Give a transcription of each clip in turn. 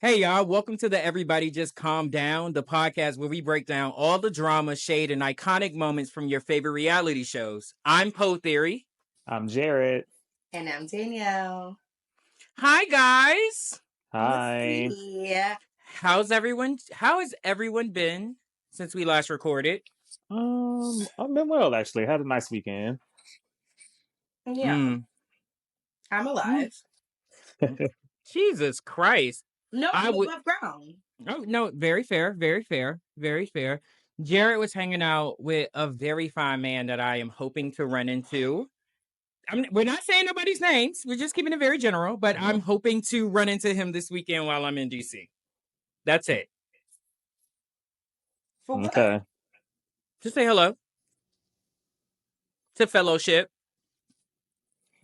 Hey, y'all, welcome to the Everybody Just Calm Down, the podcast where we break down all the drama, shade, and iconic moments from your favorite reality shows. I'm Poe Theory. I'm Jared. And I'm Danielle. Hi, guys. Hi. How has everyone been since we last recorded? I've been well, actually. Had a nice weekend. Yeah. I'm alive. Jesus Christ. No, I would love ground. Oh, no, very fair, very fair, very fair. Jared was hanging out with a very fine man that I am hoping to run into. We're not saying nobody's names. We're just keeping it very general, but I'm hoping to run into him this weekend while I'm in DC. That's it. For what? Okay. Just say hello to fellowship.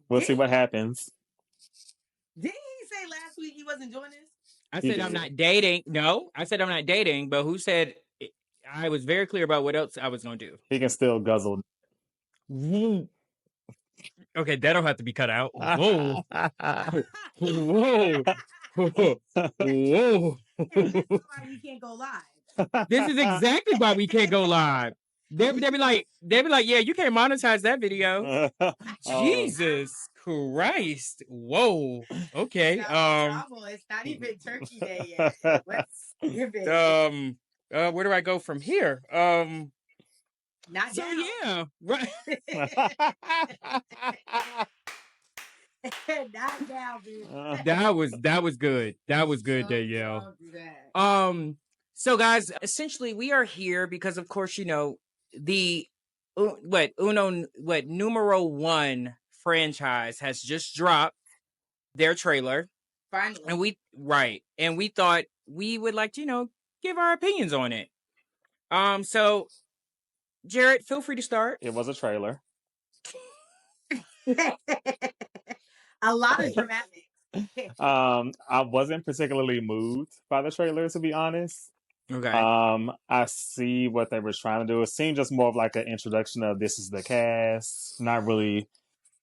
We'll see what happens. Didn't he say last week he wasn't doing this? I said I'm not dating. No, I said I'm not dating, but who said I was very clear about what else I was going to do. He can still guzzle. Okay, that'll have to be cut out. Whoa. Whoa. Whoa. This is why we can't go live. This is exactly why we can't go live. They'll be like, yeah, you can't monetize that video. Jesus Christ. Whoa. Okay. It's not even Turkey Day yet. Let's give it. Where do I go from here? Not so down. Yeah, right. Not down, dude. That was good. That was good, Danielle. So guys, essentially we are here because of course, you know, the numero one franchise has just dropped their trailer. Finally. And we thought we would like to, you know, give our opinions on it. So Jared, feel free to start. It was a trailer. A lot of dramatics. I wasn't particularly moved by the trailer, to be honest. Okay. I see what they were trying to do. It seemed just more of like an introduction of this is the cast, not really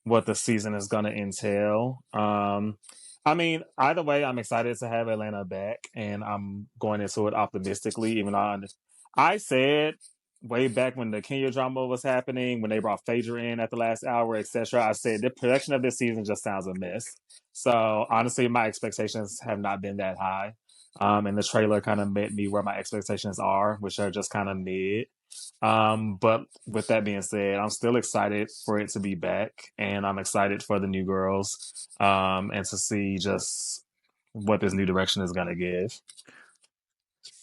what the season is going to entail. I mean, either way, I'm excited to have Atlanta back, and I'm going into it optimistically. Even though I said way back when the Kenya drama was happening, when they brought Phaedra in at the last hour, etc., I said the production of this season just sounds a mess. So honestly, my expectations have not been that high. And the trailer kind of met me where my expectations are, which are just kind of mid. But with that being said, I'm still excited for it to be back, and I'm excited for the new girls, and to see just what this new direction is going to give.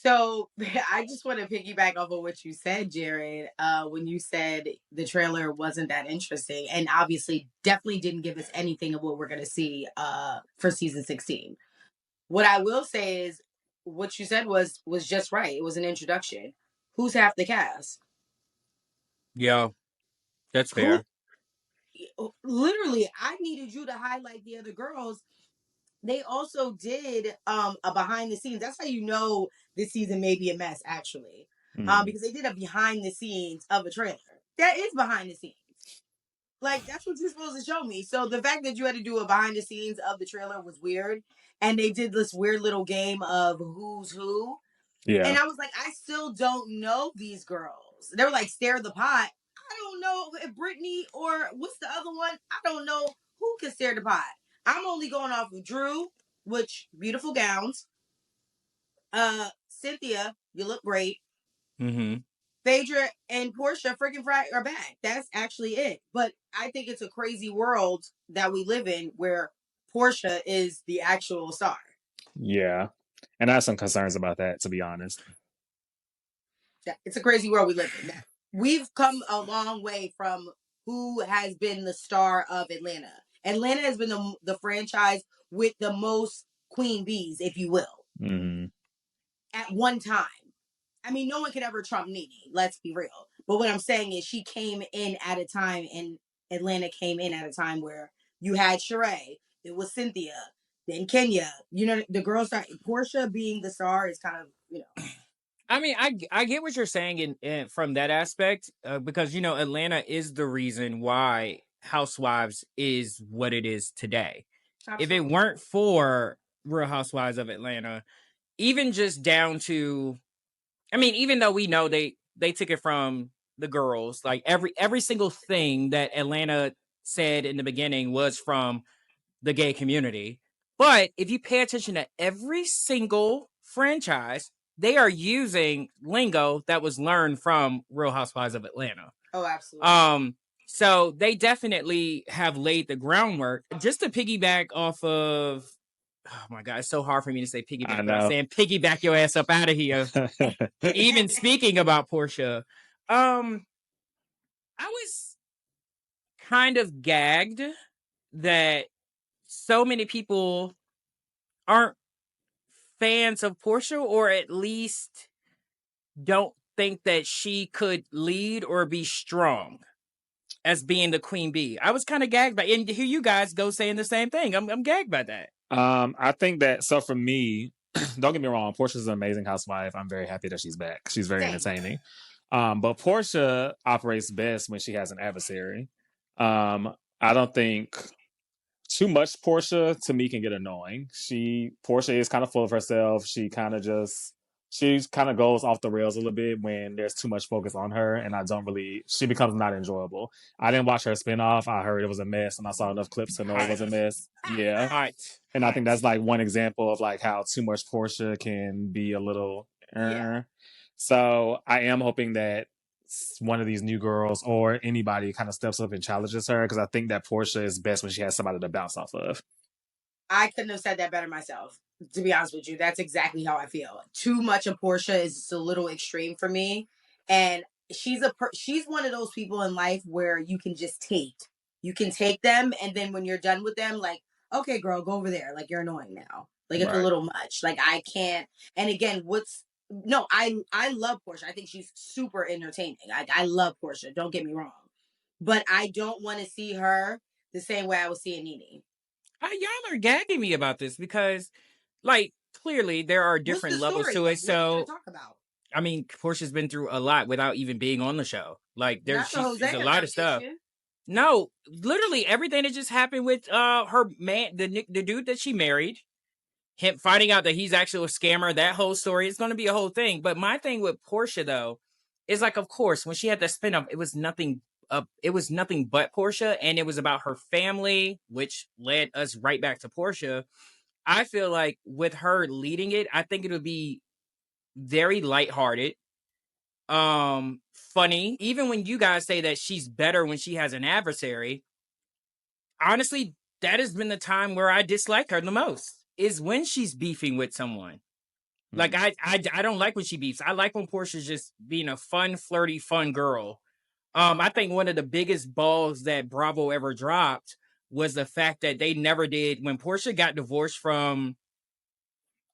So I just want to piggyback off of what you said, Jared, when you said the trailer wasn't that interesting, and obviously definitely didn't give us anything of what we're going to see for season 16. What I will say is what you said was just right. It was an introduction. Who's half the cast? Yeah, that's fair. Literally, I needed you to highlight the other girls. They also did a behind the scenes. That's how you know this season may be a mess, actually. Because they did a behind the scenes of a trailer. That is behind the scenes. Like, that's what you're supposed to show me. So the fact that you had to do a behind the scenes of the trailer was weird. And they did this weird little game of who's who. Yeah. And I was like, I still don't know these girls. They were like, Stare the Pot. I don't know if Brittany or what's the other one? I don't know who can stare the pot. I'm only going off of Drew, which beautiful gowns. Cynthia, you look great. Mm-hmm. Phaedra and Porsha freaking are back. That's actually it. But I think it's a crazy world that we live in where Porsha is the actual star. Yeah. And I have some concerns about that, to be honest. It's a crazy world we live in. We've come a long way from who has been the star of Atlanta. Atlanta has been the franchise with the most queen bees, if you will, at one time. I mean, no one could ever trump Nene, let's be real. But what I'm saying is she came in at a time, and Atlanta came in at a time where you had Sheree, it was Cynthia, then Kenya. You know, the girl star, Porsha being the star is kind of, you know. I mean, I get what you're saying in from that aspect, because, you know, Atlanta is the reason why Housewives is what it is today. Absolutely. If it weren't for Real Housewives of Atlanta, even just down to, I mean, even though we know they took it from the girls, like every single thing that Atlanta said in the beginning was from the gay community. But if you pay attention to every single franchise, they are using lingo that was learned from Real Housewives of Atlanta. Oh, absolutely. So they definitely have laid the groundwork. Just to piggyback off of, oh my god, it's so hard for me to say I piggyback without know. saying piggyback your ass up out of here. Even speaking about Porsha, I was kind of gagged that so many people aren't fans of Porsha, or at least don't think that she could lead or be strong as being the queen bee. I was kind of gagged by, and here you guys go saying the same thing. I'm gagged by that. I think that, so for me, don't get me wrong, Portia's an amazing housewife. I'm very happy that she's back. She's very entertaining. But Porsha operates best when she has an adversary. I don't think too much Porsha to me can get annoying. Porsha is kind of full of herself. She kind of goes off the rails a little bit when there's too much focus on her, and she becomes not enjoyable. I didn't watch her spinoff. I heard it was a mess, and I saw enough clips to know it was a mess. Yeah. And I think that's like one example of like how too much Porsha can be a little. So I am hoping that one of these new girls or anybody kind of steps up and challenges her, because I think that Porsha is best when she has somebody to bounce off of. I couldn't have said that better myself, to be honest with you. That's exactly how I feel. Too much of Porsha is a little extreme for me, and she's one of those people in life where you can just take them, and then when you're done with them, like, okay, girl, go over there. Like, you're annoying now. Like, it's a little much. Like, I can't. And again, I love Porsha. I think she's super entertaining. I love Porsha. Don't get me wrong, but I don't want to see her the same way I was seeing Nene. Y'all are gagging me about this because, like, clearly there are different levels to it. So, talk about? I mean, Portia's been through a lot without even being on the show. Like, there's a lot of stuff. No, literally everything that just happened with her man, the dude that she married, him finding out that he's actually a scammer. That whole story is going to be a whole thing. But my thing with Porsha though is, like, of course, when she had the spinoff, it was nothing. It was nothing but Porsha, and it was about her family, which led us right back to Porsha. I feel like with her leading it, I think it would be very lighthearted, funny. Even when you guys say that she's better when she has an adversary, honestly, that has been the time where I dislike her the most, is when she's beefing with someone. Like, I don't like when she beefs. I like when Portia's just being a fun, flirty, fun girl. I think one of the biggest balls that Bravo ever dropped was the fact that they never did, when Porsha got divorced from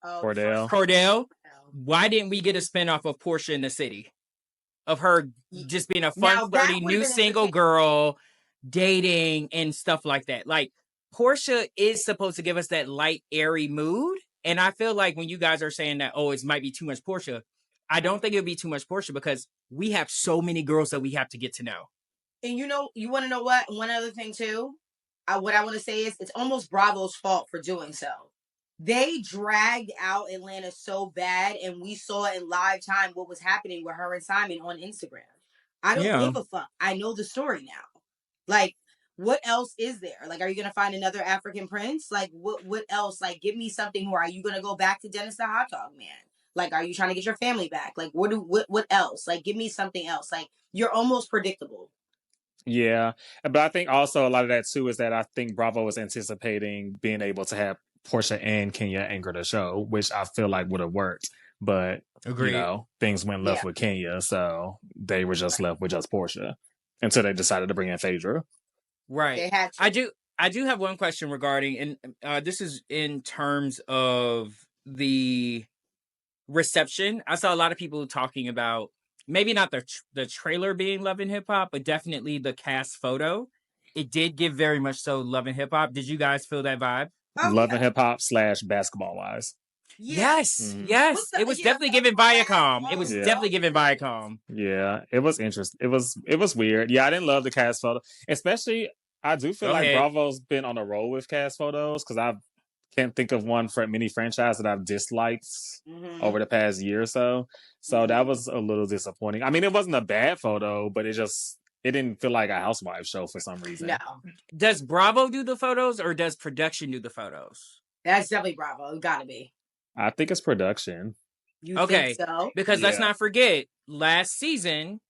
Cordell. Why didn't we get a spinoff of Porsha in the City? Of her just being a fun, flirty, new single girl, dating and stuff like that. Like, Porsha is supposed to give us that light, airy mood. And I feel like when you guys are saying that, oh, it might be too much Porsha, I don't think it would be too much Porsha, because we have so many girls that we have to get to know. And you want to know what? One other thing too, what I want to say is it's almost Bravo's fault for doing so. They dragged out Atlanta so bad, and we saw in live time what was happening with her and Simon on Instagram. I don't give a fuck. I know the story now. Like, what else is there? Like, are you gonna find another African prince? Like, what else? Like, give me something more. Are you gonna go back to Dennis the Hot Dog Man? Like, are you trying to get your family back? Like, what else? Like, give me something else. Like, you're almost predictable. Yeah, but I think also a lot of that too is that I think Bravo was anticipating being able to have Porsha and Kenya anchor the show, which I feel like would have worked. But things went left with Kenya, so they were just left with just Porsha until they decided to bring in Phaedra. Right. They had to. I do have one question regarding, and this is in terms of the reception. I saw a lot of people talking about maybe not the trailer being Love and Hip Hop, but definitely the cast photo. It did give very much so Love and Hip Hop. Did you guys feel that vibe? Love and Hip Hop / basketball wise. Yes, yes. It was definitely giving Viacom. It was definitely giving Viacom. Yeah, it was interesting. It was weird. Yeah, I didn't love the cast photo, especially. I do feel like Bravo's been on a roll with cast photos, because can't think of one for mini franchise that I've disliked over the past year or so. So that was a little disappointing. I mean, it wasn't a bad photo, but it didn't feel like a housewife show for some reason. No. Does Bravo do the photos or does production do the photos? That's definitely Bravo. It gotta be. I think it's production. You think so? Because let's not forget, last season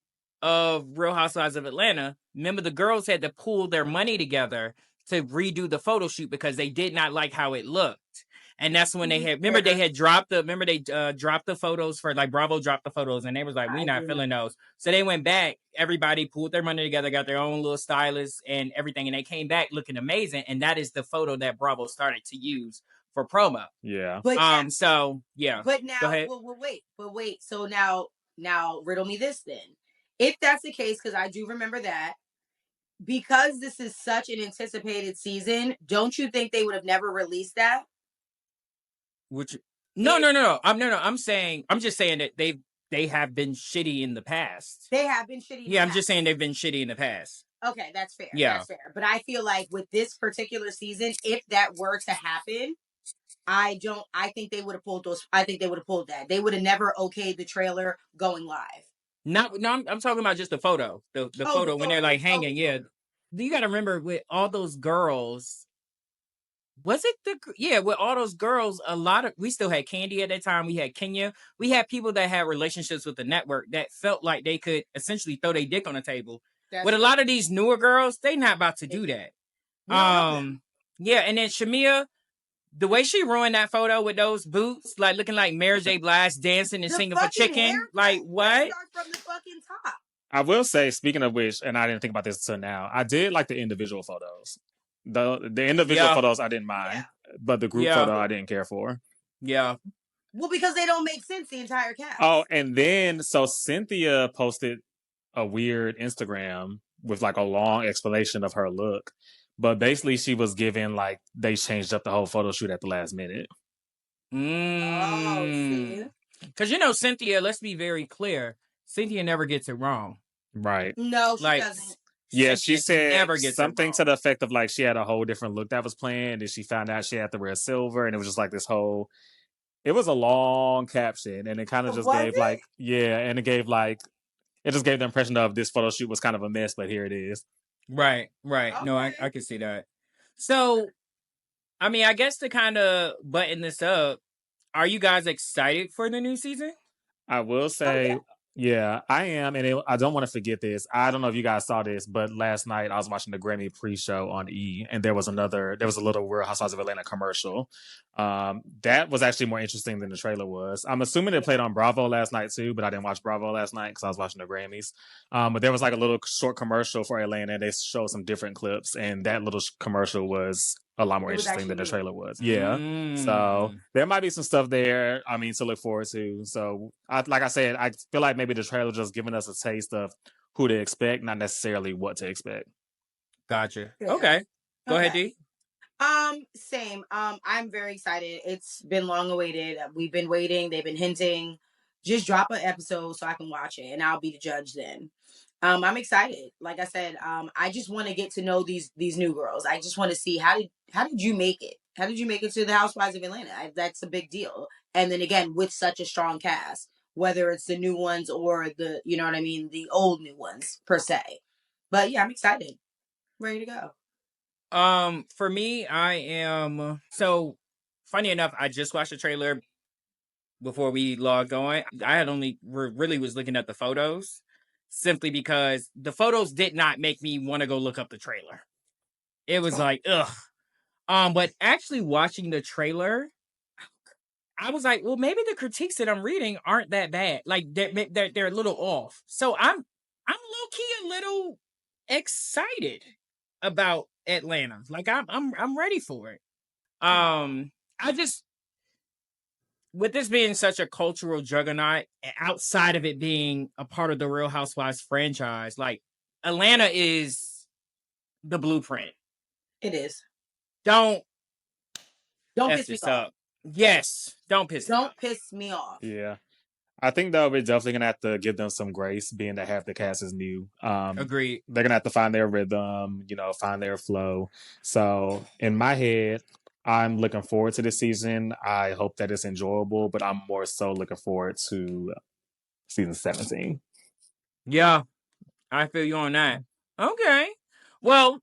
of Real Housewives of Atlanta, remember the girls had to pool their money together to redo the photo shoot because they did not like how it looked. And that's when they had dropped the photos for, like, Bravo dropped the photos and they was like, we're not feeling those. So they went back, everybody pooled their money together, got their own little stylist and everything, and they came back looking amazing. And that is the photo that Bravo started to use for promo. Yeah. But so yeah. But now, Go ahead. wait. So now riddle me this then. If that's the case, because I do remember that, because this is such an anticipated season, don't you think they would have never released that? No. I'm just saying that they have been shitty in the past. They have been shitty. Yeah, I'm just saying they've been shitty in the past. Okay, that's fair. Yeah. That's fair. But I feel like with this particular season, if that were to happen, I think they would have pulled those. I think they would have pulled that. They would have never okayed the trailer going live. I'm talking about just the photo. The photo when they're like hanging. Yeah. You got to remember with all those girls. Was it with all those girls, we still had Candy at that time. We had Kenya. We had people that had relationships with the network that felt like they could essentially throw their dick on the table. With a lot of these newer girls, they not about to do that. Yeah, and then Shamia, the way she ruined that photo with those boots, like looking like Mary J. Blige dancing and singing for Chicken. Like, what? From the fucking top. I will say, speaking of which, and I didn't think about this until now, I did like the individual photos. The individual photos I didn't mind, but the group photo I didn't care for. Yeah. Well, because they don't make sense, the entire cast. Oh, and then so Cynthia posted a weird Instagram with like a long explanation of her look. But basically she was giving like they changed up the whole photo shoot at the last minute. Because Cynthia, let's be very clear, Cynthia never gets it wrong. Right. No, she doesn't. Yeah, she said something to the effect of like she had a whole different look that was planned, and she found out she had to wear silver, and it was just like this whole. It was a long caption, and it kind of just gave like and it gave like it just gave the impression of this photo shoot was kind of a mess, but here it is. Right. Okay. No, I can see that. So, I mean, I guess to kind of button this up, are you guys excited for the new season? I will say. Yeah, I am, and I don't want to forget this. I don't know if you guys saw this, but last night I was watching the Grammy pre-show on E, and there was a little Real Housewives of Atlanta commercial. That was actually more interesting than the trailer was. I'm assuming it played on Bravo last night too, but I didn't watch Bravo last night because I was watching the Grammys. But there was like a little short commercial for Atlanta, and they showed some different clips, and that little commercial was a lot more interesting than the trailer was. Yeah. So there might be some stuff there, I mean, to look forward to. So like I said, I feel like maybe the trailer just giving us a taste of who to expect, not necessarily what to expect. Gotcha. Yeah. Okay. Go ahead, D. Same. I'm very excited. It's been long awaited. We've been waiting. They've been hinting. Just drop an episode so I can watch it, and I'll be the judge then. I'm excited. Like I said, I just want to get to know these new girls. I just want to see how did you make it? How did you make it to the Housewives of Atlanta? That's a big deal. And then again, with such a strong cast, whether it's the new ones or the, you know what I mean, the old new ones per se. But yeah, I'm excited. Ready to go. For me, I am so funny enough, I just watched the trailer before we logged on. I had only really was looking at the photos simply because the photos did not make me want to go look up the trailer. It was like, ugh. But actually watching the trailer, I was like, well, maybe the critiques that I'm reading aren't that bad. Like they're a little off. So I'm low key a little excited about Atlanta. Like I'm ready for it. I just, with this being such a cultural juggernaut, outside of it being a part of the Real Housewives franchise, like Atlanta is the blueprint. It is. Don't piss me off. Yes, don't piss me off. Yeah. I think though we're definitely gonna have to give them some grace, being that half the cast is new. Agreed. They're gonna have to find their rhythm, find their flow. So in my head, I'm looking forward to this season. I hope that it's enjoyable, but I'm more so looking forward to season 17. Yeah, I feel you on that. Okay. Well,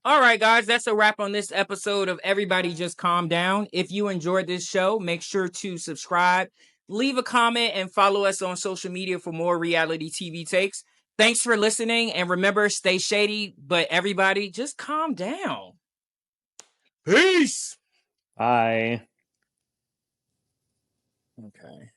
all right, guys, that's a wrap on this episode of Everybody Just Calm Down. If you enjoyed this show, make sure to subscribe, leave a comment, and follow us on social media for more reality TV takes. Thanks for listening, and remember, stay shady, but everybody just calm down. Peace. Bye. Okay.